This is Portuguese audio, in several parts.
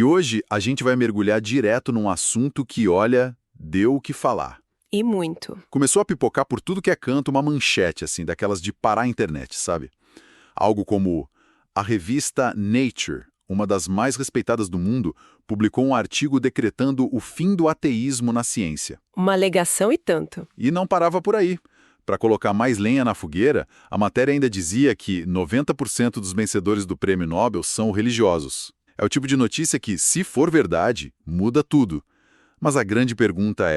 E hoje a gente vai mergulhar direto num assunto que, olha, deu o que falar. E muito. Começou a pipocar por tudo que é canto uma manchete, assim, daquelas de parar a internet, sabe? Algo como a revista Nature, uma das mais respeitadas do mundo, publicou um artigo decretando o fim do ateísmo na ciência. Uma alegação e tanto. E não parava por aí. Para colocar mais lenha na fogueira, a matéria ainda dizia que 90% dos vencedores do Prêmio Nobel são religiosos. É o tipo de notícia que, se for verdade, muda tudo. Mas a grande pergunta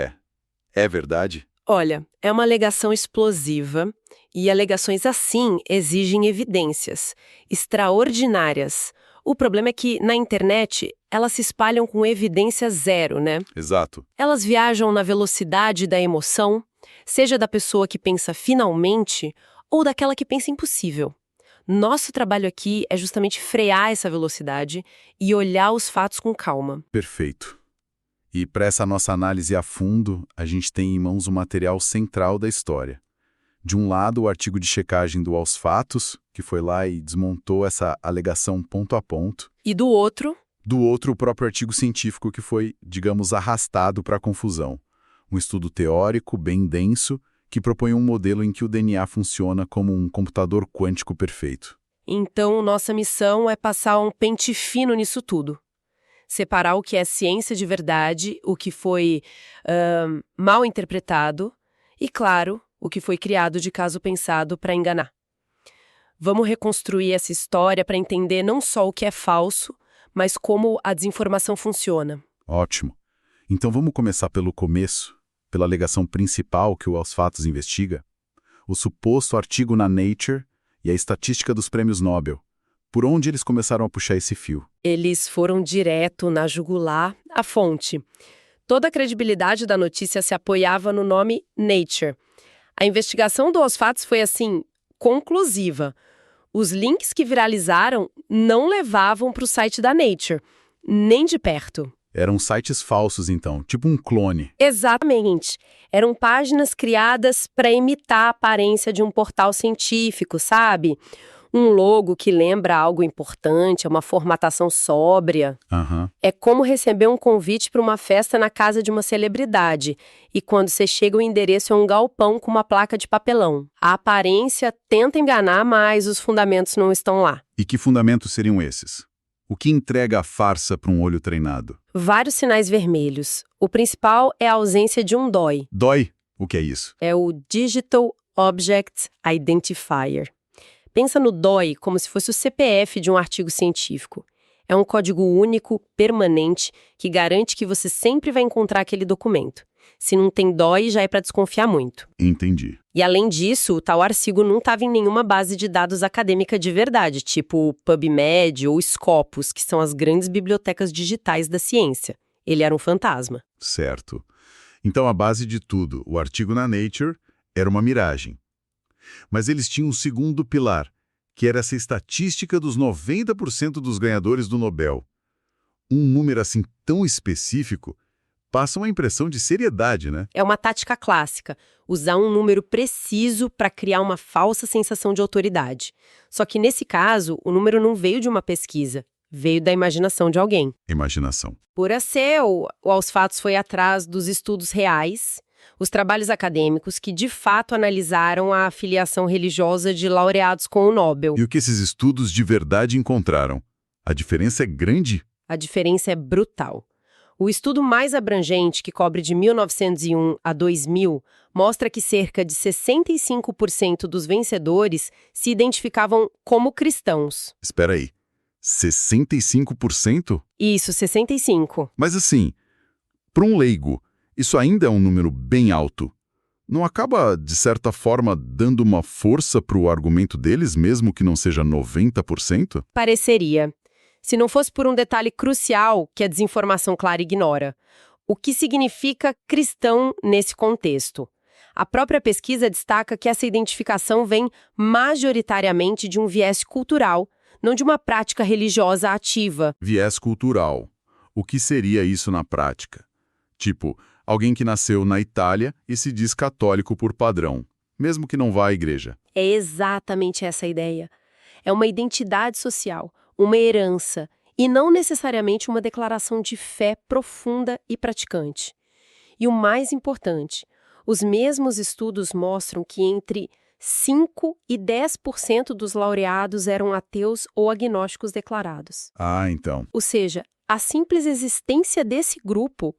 é verdade? Olha, é uma alegação explosiva e alegações assim exigem evidências extraordinárias. O problema é que, na internet, elas se espalham com evidência zero, né? Exato. Elas viajam na velocidade da emoção, seja da pessoa que pensa finalmente ou daquela que pensa impossível. Nosso trabalho aqui é justamente frear essa velocidade e olhar os fatos com calma. Perfeito. E para essa nossa análise a fundo, a gente tem em mãos o material central da história. De um lado, o artigo de checagem do Aos Fatos, que foi lá e desmontou essa alegação ponto a ponto. E do outro? Do outro, o próprio artigo científico que foi, digamos, arrastado para a confusão. Um estudo teórico bem denso que propõe um modelo em que o DNA funciona como um computador quântico perfeito. Então, nossa missão é passar um pente fino nisso tudo. Separar o que é ciência de verdade, o que foi mal interpretado e, claro, o que foi criado de caso pensado para enganar. Vamos reconstruir essa história para entender não só o que é falso, mas como a desinformação funciona. Ótimo. Então vamos começar pelo começo, pela alegação principal que o Aos Fatos investiga, o suposto artigo na Nature e a estatística dos prêmios Nobel. Por onde eles começaram a puxar esse fio? Eles foram direto na jugular, a fonte. Toda a credibilidade da notícia se apoiava no nome Nature. A investigação do Aos Fatos foi, assim, conclusiva. Os links que viralizaram não levavam para o site da Nature, nem de perto. Eram sites falsos, então, tipo um clone. Exatamente. Eram páginas criadas para imitar a aparência de um portal científico, sabe? Um logo que lembra algo importante, uma formatação sóbria. Aham. É como receber um convite para uma festa na casa de uma celebridade. E quando você chega, o endereço é um galpão com uma placa de papelão. A aparência tenta enganar, mas os fundamentos não estão lá. E que fundamentos seriam esses? O que entrega a farsa para um olho treinado? Vários sinais vermelhos. O principal é a ausência de um DOI. DOI? O que é isso? É o Digital Object Identifier. Pensa no DOI como se fosse o CPF de um artigo científico. É um código único, permanente, que garante que você sempre vai encontrar aquele documento. Se não tem DOI, já é para desconfiar muito. Entendi. E além disso, o tal artigo não estava em nenhuma base de dados acadêmica de verdade, tipo PubMed ou Scopus, que são as grandes bibliotecas digitais da ciência. Ele era um fantasma. Certo. Então a base de tudo, o artigo na Nature, era uma miragem. Mas eles tinham um segundo pilar, que era essa estatística dos 90% dos ganhadores do Nobel. Um número assim tão específico passa uma impressão de seriedade, né? É uma tática clássica, usar um número preciso para criar uma falsa sensação de autoridade. Só que nesse caso, o número não veio de uma pesquisa, veio da imaginação de alguém. Imaginação. Por o Aos Fatos foi atrás dos estudos reais, os trabalhos acadêmicos que de fato analisaram a afiliação religiosa de laureados com o Nobel. E o que esses estudos de verdade encontraram? A diferença é grande? A diferença é brutal. O estudo mais abrangente, que cobre de 1901 a 2000, mostra que cerca de 65% dos vencedores se identificavam como cristãos. Espera aí. 65%? Isso, 65%. Mas assim, para um leigo, isso ainda é um número bem alto. Não acaba, de certa forma, dando uma força para o argumento deles, mesmo que não seja 90%? Pareceria. Se não fosse por um detalhe crucial que a desinformação clara ignora. O que significa cristão nesse contexto? A própria pesquisa destaca que essa identificação vem majoritariamente de um viés cultural, não de uma prática religiosa ativa. Viés cultural. O que seria isso na prática? Tipo, alguém que nasceu na Itália e se diz católico por padrão, mesmo que não vá à igreja. É exatamente essa a ideia. É uma identidade social, uma herança, e não necessariamente uma declaração de fé profunda e praticante. E o mais importante, os mesmos estudos mostram que entre 5 e 10% dos laureados eram ateus ou agnósticos declarados. Ah, então. Ou seja, a simples existência desse grupo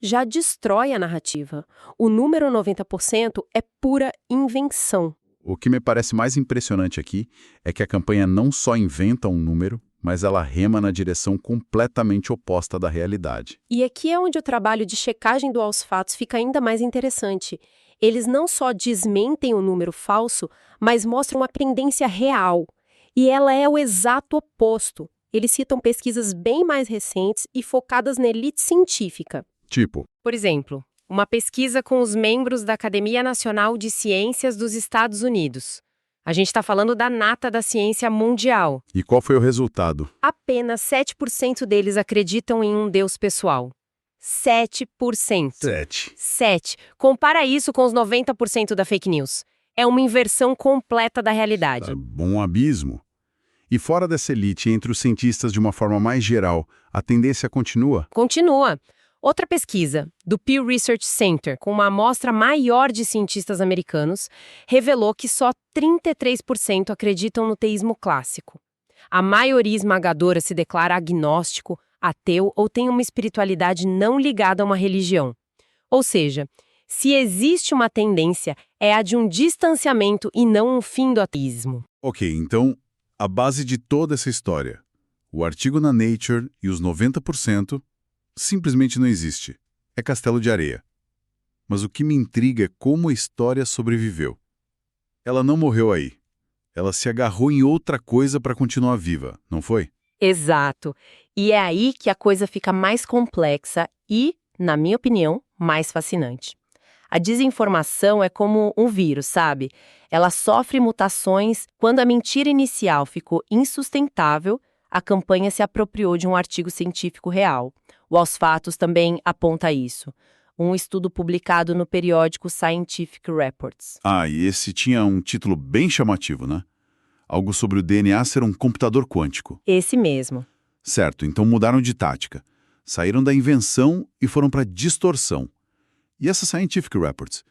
já destrói a narrativa. O número 90% é pura invenção. O que me parece mais impressionante aqui é que a campanha não só inventa um número, mas ela rema na direção completamente oposta da realidade. E aqui é onde o trabalho de checagem do aos fatos fica ainda mais interessante. Eles não só desmentem o número falso, mas mostram uma tendência real. E ela é o exato oposto. Eles citam pesquisas bem mais recentes e focadas na elite científica. Tipo, Por exemplo, uma pesquisa com os membros da Academia Nacional de Ciências dos Estados Unidos. A gente está falando da nata da ciência mundial. e qual foi o resultado? Apenas 7% deles acreditam em um Deus pessoal. 7%. 7. Compara isso com os 90% da fake news. É uma inversão completa da realidade. Bom abismo. E fora dessa elite, entre os cientistas de uma forma mais geral, a tendência continua? Continua. Outra pesquisa, do Pew Research Center, com uma amostra maior de cientistas americanos, revelou que só 33% acreditam no teísmo clássico. A maioria esmagadora se declara agnóstico, ateu ou tem uma espiritualidade não ligada a uma religião. Ou seja, se existe uma tendência, é a de um distanciamento e não um fim do ateísmo. Ok, então, a base de toda essa história, o artigo na Nature e os 90%, simplesmente não existe. É castelo de areia. Mas o que me intriga é como a história sobreviveu. Ela não morreu aí. Ela se agarrou em outra coisa para continuar viva, não foi? Exato. E é aí que a coisa fica mais complexa e, na minha opinião, mais fascinante. A desinformação é como um vírus, sabe? Ela sofre mutações. Quando a mentira inicial ficou insustentável, a campanha se apropriou de um artigo científico real. O Aos Fatos também aponta isso. Um estudo publicado no periódico Scientific Reports. Ah, e esse tinha um título bem chamativo, né? Algo sobre o DNA ser um computador quântico. Esse mesmo. Certo, então mudaram de tática. Saíram da invenção e foram para distorção. E essa Scientific Reports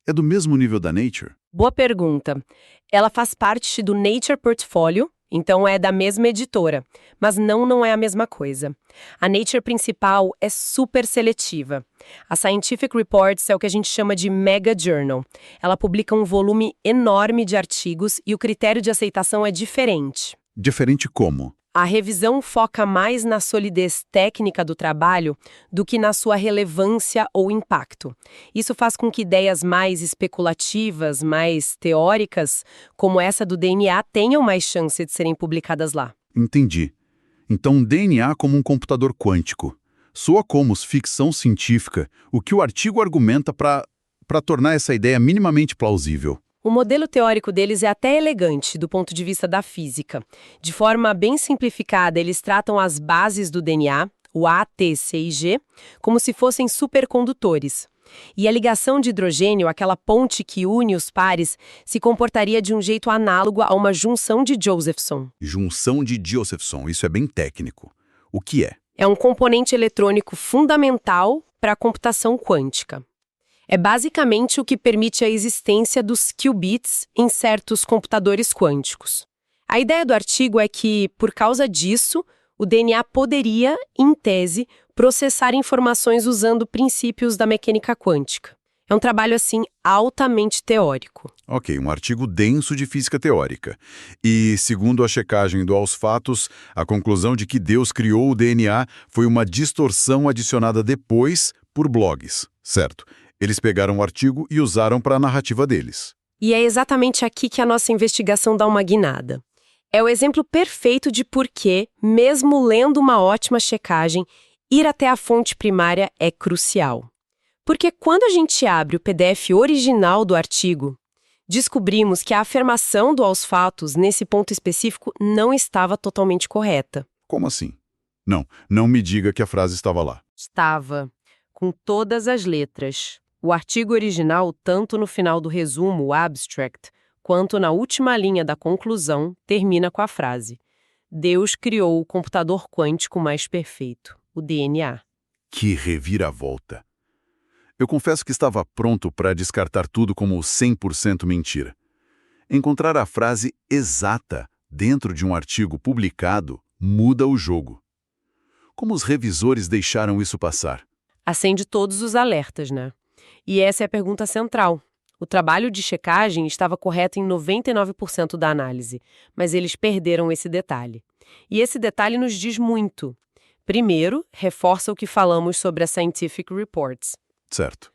é do mesmo nível da Nature? Boa pergunta. Ela faz parte do Nature Portfolio, então é da mesma editora, mas não é a mesma coisa. A Nature principal é super seletiva. A Scientific Reports é o que a gente chama de Mega Journal. Ela publica um volume enorme de artigos e o critério de aceitação é diferente. Diferente como? A revisão foca mais na solidez técnica do trabalho do que na sua relevância ou impacto. Isso faz com que ideias mais especulativas, mais teóricas, como essa do DNA, tenham mais chance de serem publicadas lá. Entendi. Então, DNA como um computador quântico. Soa como ficção científica, o que o artigo argumenta para tornar essa ideia minimamente plausível. O modelo teórico deles é até elegante do ponto de vista da física. De forma bem simplificada, eles tratam as bases do DNA, o A, T, C e G, como se fossem supercondutores. E a ligação de hidrogênio, aquela ponte que une os pares, se comportaria de um jeito análogo a uma junção de Josephson. Junção de Josephson, isso é bem técnico. O que é? É um componente eletrônico fundamental para a computação quântica. É basicamente o que permite a existência dos qubits em certos computadores quânticos. A ideia do artigo é que, por causa disso, o DNA poderia, em tese, processar informações usando princípios da mecânica quântica. É um trabalho, assim, altamente teórico. Ok, um artigo denso de física teórica. E, segundo a checagem do Aos Fatos, a conclusão de que Deus criou o DNA foi uma distorção adicionada depois por blogs, certo? Eles pegaram o artigo e usaram para a narrativa deles. E é exatamente aqui que a nossa investigação dá uma guinada. É o exemplo perfeito de por que, mesmo lendo uma ótima checagem, ir até a fonte primária é crucial. Porque quando a gente abre o PDF original do artigo, descobrimos que a afirmação do Aos Fatos, nesse ponto específico, não estava totalmente correta. Como assim? Não me diga que a frase estava lá. Estava, com todas as letras. O artigo original, tanto no final do resumo, o abstract, quanto na última linha da conclusão, termina com a frase: Deus criou o computador quântico mais perfeito, o DNA. Que reviravolta! Eu confesso que estava pronto para descartar tudo como 100% mentira. Encontrar a frase exata dentro de um artigo publicado muda o jogo. Como os revisores deixaram isso passar? Acende todos os alertas, né? E essa é a pergunta central. O trabalho de checagem estava correto em 99% da análise, mas eles perderam esse detalhe. E esse detalhe nos diz muito. Primeiro, reforça o que falamos sobre as Scientific Reports. Certo.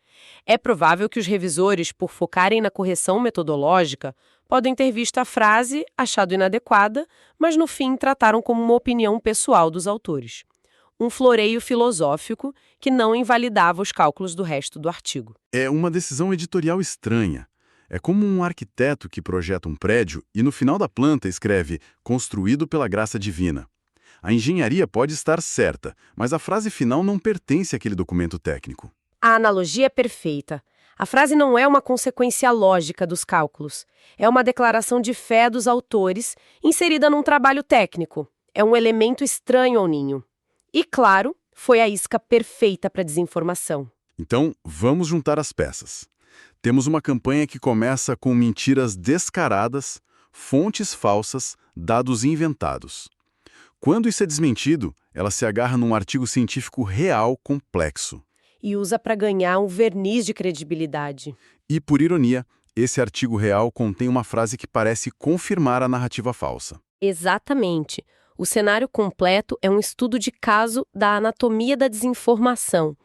É provável que os revisores, por focarem na correção metodológica, podem ter visto a frase, achado inadequada, mas no fim trataram como uma opinião pessoal dos autores. Um floreio filosófico que não invalidava os cálculos do resto do artigo. É uma decisão editorial estranha. É como um arquiteto que projeta um prédio e no final da planta escreve "construído pela graça divina". A engenharia pode estar certa, mas a frase final não pertence àquele documento técnico. A analogia é perfeita. A frase não é uma consequência lógica dos cálculos. É uma declaração de fé dos autores inserida num trabalho técnico. É um elemento estranho ao ninho. E, claro, foi a isca perfeita para desinformação. Então, vamos juntar as peças. Temos uma campanha que começa com mentiras descaradas, fontes falsas, dados inventados. Quando isso é desmentido, ela se agarra num artigo científico real complexo. E usa para ganhar um verniz de credibilidade. E, por ironia, esse artigo real contém uma frase que parece confirmar a narrativa falsa. Exatamente. O cenário completo é um estudo de caso da anatomia da desinformação.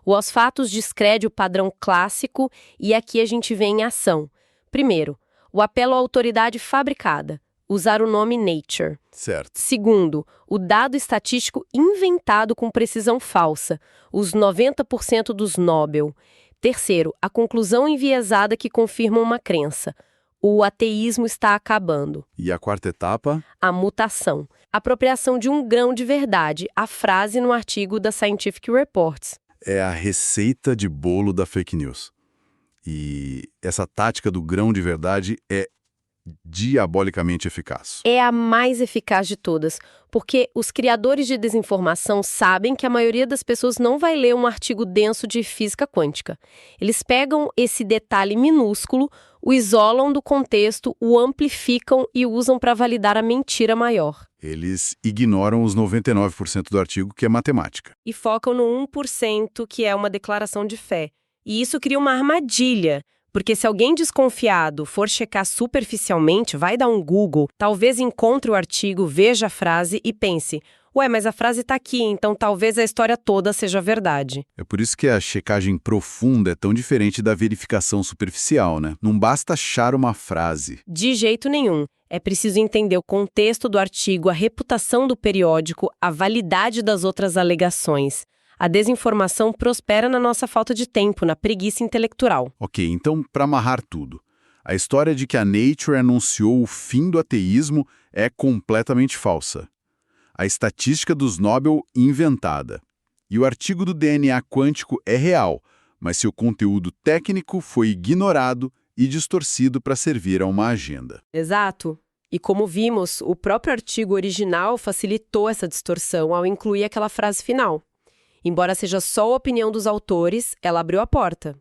O Aos Fatos descreve o padrão clássico e aqui a gente vê em ação. Primeiro, o apelo à autoridade fabricada, usar o nome Nature. Certo. Segundo, o dado estatístico inventado com precisão falsa, os 90% dos Nobel. Terceiro, a conclusão enviesada que confirma uma crença. O ateísmo está acabando. E a quarta etapa? A mutação. Apropriação de um grão de verdade, a frase no artigo da Scientific Reports. É a receita de bolo da fake news. E essa tática do grão de verdade é diabolicamente eficaz. É a mais eficaz de todas, porque os criadores de desinformação sabem que a maioria das pessoas não vai ler um artigo denso de física quântica. Eles pegam esse detalhe minúsculo, o isolam do contexto, o amplificam e usam para validar a mentira maior. Eles ignoram os 99% do artigo, que é matemática. E focam no 1%, que é uma declaração de fé. E isso cria uma armadilha. Porque se alguém desconfiado for checar superficialmente, vai dar um Google, talvez encontre o artigo, veja a frase e pense, ué, mas a frase está aqui, então talvez a história toda seja verdade. É por isso que a checagem profunda é tão diferente da verificação superficial, né? Não basta achar uma frase. De jeito nenhum. É preciso entender o contexto do artigo, a reputação do periódico, a validade das outras alegações. A desinformação prospera na nossa falta de tempo, na preguiça intelectual. Ok, então, para amarrar tudo, a história de que a Nature anunciou o fim do ateísmo é completamente falsa. A estatística dos Nobel inventada. E o artigo do DNA quântico é real, mas seu conteúdo técnico foi ignorado e distorcido para servir a uma agenda. Exato. E como vimos, o próprio artigo original facilitou essa distorção ao incluir aquela frase final. Embora seja só a opinião dos autores, ela abriu a porta.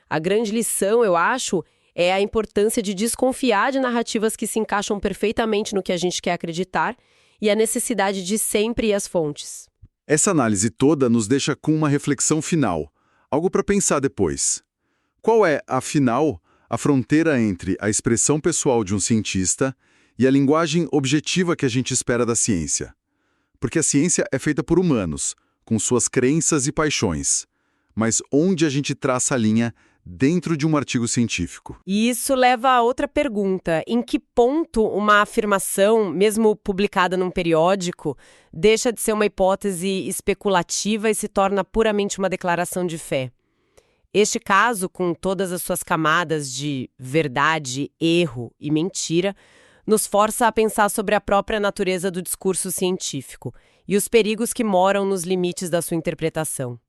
A grande lição, eu acho, é a importância de desconfiar de narrativas que se encaixam perfeitamente no que a gente quer acreditar e a necessidade de sempre ir às fontes. Essa análise toda nos deixa com uma reflexão final, algo para pensar depois. Qual é, afinal, a fronteira entre a expressão pessoal de um cientista e a linguagem objetiva que a gente espera da ciência? Porque a ciência é feita por humanos, com suas crenças e paixões. Mas onde a gente traça a linha dentro de um artigo científico? E isso leva a outra pergunta. Em que ponto uma afirmação, mesmo publicada num periódico, deixa de ser uma hipótese especulativa e se torna puramente uma declaração de fé? Este caso, com todas as suas camadas de verdade, erro e mentira, nos força a pensar sobre a própria natureza do discurso científico e os perigos que moram nos limites da sua interpretação.